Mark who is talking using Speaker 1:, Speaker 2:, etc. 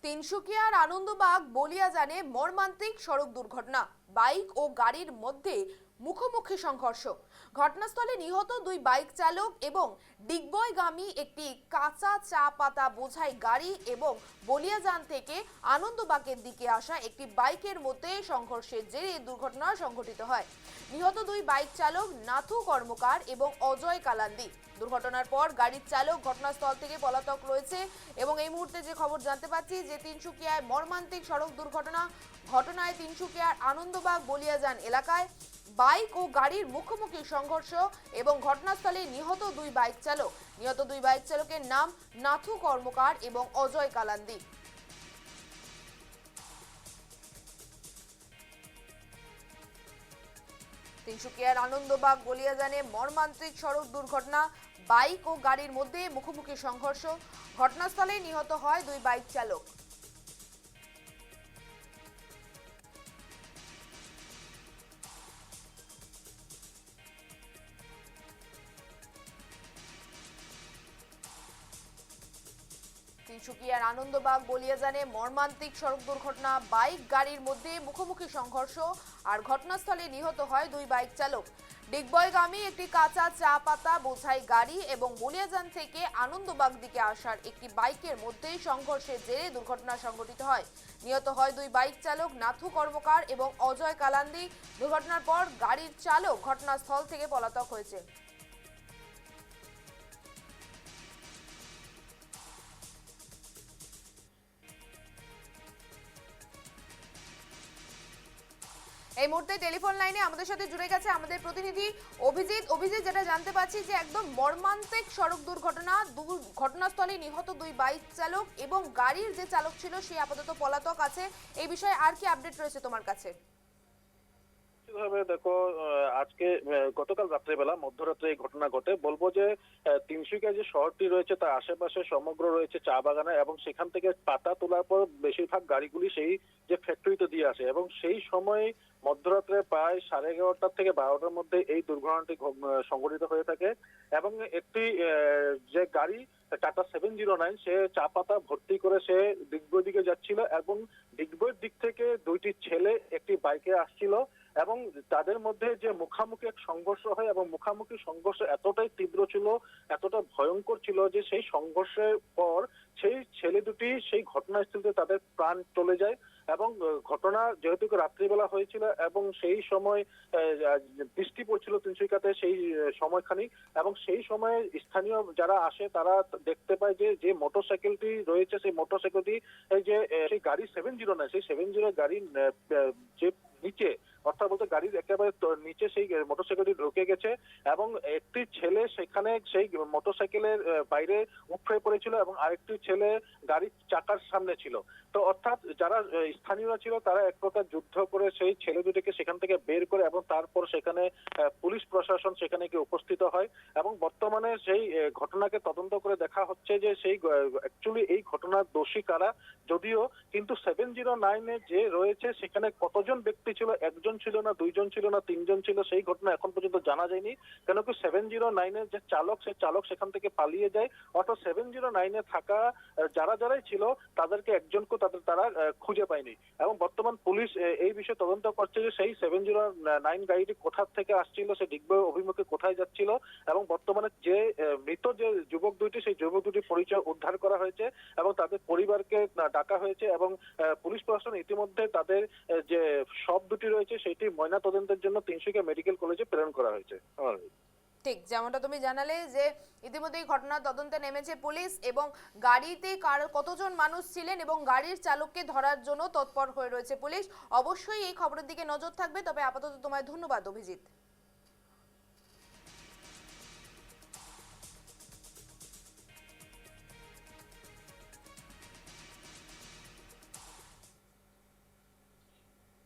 Speaker 1: তিনসুকিয়ার আনন্দবাগ বলিয়াজানে মর্মান্তিক সড়ক দুর্ঘটনা, বাইক ও গাড়ির মধ্যে মুখোমুখি সংঘর্ষ। ঘটনাস্থলে নিহত দুই বাইক চালক এবং ডিগবয়গামী একটি কাঁচা চা পাতা বোঝাই গাড়ি এবং বলিয়াজান থেকে আনন্দবাগের দিকে আসা একটি বাইকের মধ্যে সংঘর্ষের জেরে দুর্ঘটনা সংঘটিত হয়। নিহত দুই বাইক চালক নাথু কর্মকার এবং অজয় কালান্দি। দুর্ঘটনার পর গাড়ির চালক ঘটনাস্থল থেকে পলাতক রয়েছে এবং এই মুহূর্তে যে খবর জানতে পাচ্ছি যে তিনসুকিয়ায় মর্মান্তিক সড়ক ঘটনায় তিনসুকিয়ার আনন্দবাগ বলিয়াজান এলাকায় বাইক ও গাড়ির মুখোমুখি সংঘর্ষ এবং ঘটনাস্থলে নিহত দুই বাইক চালকের নাম নাথু কর্মকার এবং অজয় কালান্দি। তিনসুকিয়ার আনন্দবাগ বলিয়াজানে মর্মান্তিক সড়ক দুর্ঘটনা, বাইক ও গাড়ির মধ্যে মুখোমুখি সংঘর্ষ। ঘটনাস্থলে নিহত হয় দুই বাইক চালক। তিনসুকিয়ার আনন্দবাগ বলিয়াজানে মর্মান্তিক সড়ক দুর্ঘটনা, বাইক গাড়ির মধ্যে মুখোমুখি সংঘর্ষ আর ঘটনাস্থলে নিহত হয় দুই বাইক চালক। ডিগবয়গামী একটি কাঁচা চা পাতা বোঝাই গাড়ি এবং বলিয়াজান থেকে আনন্দবাগ দিকে আসার একটি বাইকের মধ্যে সংঘর্ষের জেরে দুর্ঘটনা সংঘটিত হয়। নিহত হয় দুই বাইক চালক নাথু কর্মকার এবং অজয় কালান্দি। দুর্ঘটনার পর গাড়ির চালক ঘটনাস্থল থেকে পলাতক হয়েছে। এই মুহূর্তে টেলিফোন লাইনে আমাদের সাথে জুড়ে গেছে আমাদের প্রতিনিধি অভিজিৎ, যেটা জানতে পারছি যে একদম মর্মান্তিক সড়ক দুর্ঘটনা, ঘটনাস্থলে নিহত দুই বাইক চালক এবং গাড়ির যে চালক ছিল সে আপাতত পলাতক আছে। এই বিষয়ে আর কি আপডেট রয়েছে তোমার কাছে?
Speaker 2: দেখো, আজকে গতকাল রাত্রেবেলা মধ্যরাত্রে এই ঘটনা ঘটে। বলবো যে তিনসুকিয়া যে শহরটি রয়েছে তার আশেপাশে সমগ্র রয়েছে চা বাগানে এবং সেখান থেকে পাতা তোলার পর বেশিরভাগ গাড়িগুলি সেই যে ফ্যাক্টরিতে দিয়ে আসে এবং সেই সময় মধ্যরাত্রে প্রায় 11:30 থেকে 12টার মধ্যে এই দুর্ঘটনাটি সংঘটিত হয়ে থাকে এবং একটি যে গাড়ি টাটা 709 সে চা পাতা ভর্তি করে সে ডিগবই দিকে যাচ্ছিল এবং ডিগবইয়ের দিক থেকে দুইটি ছেলে একটি বাইকে আসছিল এবং তাদের মধ্যে যে মুখামুখি এক সংঘর্ষ হয় এবং মুখামুখি সংঘর্ষ এতটাই তীব্র ছিল, এতটা ভয়ঙ্কর ছিল যে সেই সংঘর্ষের পর সেই ছেলে দুটি সেই ঘটনাস্থলে তাদের প্রাণ চলে যায় এবং ঘটনা যেহেতু রাত্রিবেলা হয়েছিল এবং সেই সময় বৃষ্টি পড়ছিল তিনসুকিয়াতে সেই সময়খানি এবং সেই সময় স্থানীয় যারা আসে তারা দেখতে পায় যে যে মোটরসাইকেলটি রয়েছে সেই মোটরসাইকেলটি এই যে সেই গাড়ি 709 সেই 709 গাড়ির যে নিচে অর্থাৎ বলতে গাড়ির একেবারে নিচে সেই মোটরসাইকেলটি ঢুকে গেছে এবং একটি ছেলে সেখানে সেই মোটরসাইকেলের বাইরে উপড়ে পড়েছিল এবং আরেকটি ছেলে গাড়ির চাকার সামনে ছিল। তো অর্থাৎ যারা স্থানীয়রা ছিল তারা এক প্রকার যুদ্ধ করে সেই ছেলে দুটিকে সেখান থেকে বের করে এবং তারপর সেখানে পুলিশ প্রশাসন সেখানে গিয়ে উপস্থিত হয় এবং বর্তমানে সেই ঘটনাকে তদন্ত করে দেখা হচ্ছে যে সেই অ্যাকচুয়ালি এই ঘটনার দোষী কারা, যদিও কিন্তু 709 যে রয়েছে সেখানে কতজন ব্যক্তি ছিল, একজন ছিল না, দুইজন ছিল না, তিনজন ছিল, সেই ঘটনা এখন পর্যন্ত জানা যায়নি। কেন কি 709 যে চালক সে চালক সেখান থেকে পালিয়ে যায়, অর্থাৎ 709 থাকা যারাই ছিল তাদেরকে একজনকে তারা খুঁজে পায়নি এবং বর্তমান পুলিশ এই বিষয়ে তদন্ত করছে যে সেই 709 গাড়িটি কোথা থেকে আসছিল, সে ডিগবই অভিমুখে কোথায় যাচ্ছিল এবং বর্তমানে যে মৃত যে যুবক দুইটি সেই যুবক দুটির পরিচয় উদ্ধার করা হয়েছে এবং তাদের পরিবারকে ডাকা হয়েছে এবং পুলিশ প্রশাসন ইতিমধ্যে তাদের যে সব দুটি রয়েছে সেটি ময়না তদন্তের জন্য তিনসুকিয়া মেডিকেল কলেজে প্রেরণ করা হয়েছে।
Speaker 1: ঠিক যেমনটা তুমি জানালে যে ইতিমধ্যেই ঘটনার তদন্তে নেমেছে পুলিশ এবং গাড়িতে কতজন মানুষ ছিলেন এবং গাড়ির চালককে ধরার জন্য তৎপর হয়ে রয়েছে পুলিশ। অবশ্যই এই খবরের দিকে নজর থাকবে। তবে আপাতত তোমায় ধন্যবাদ অভিজিৎ।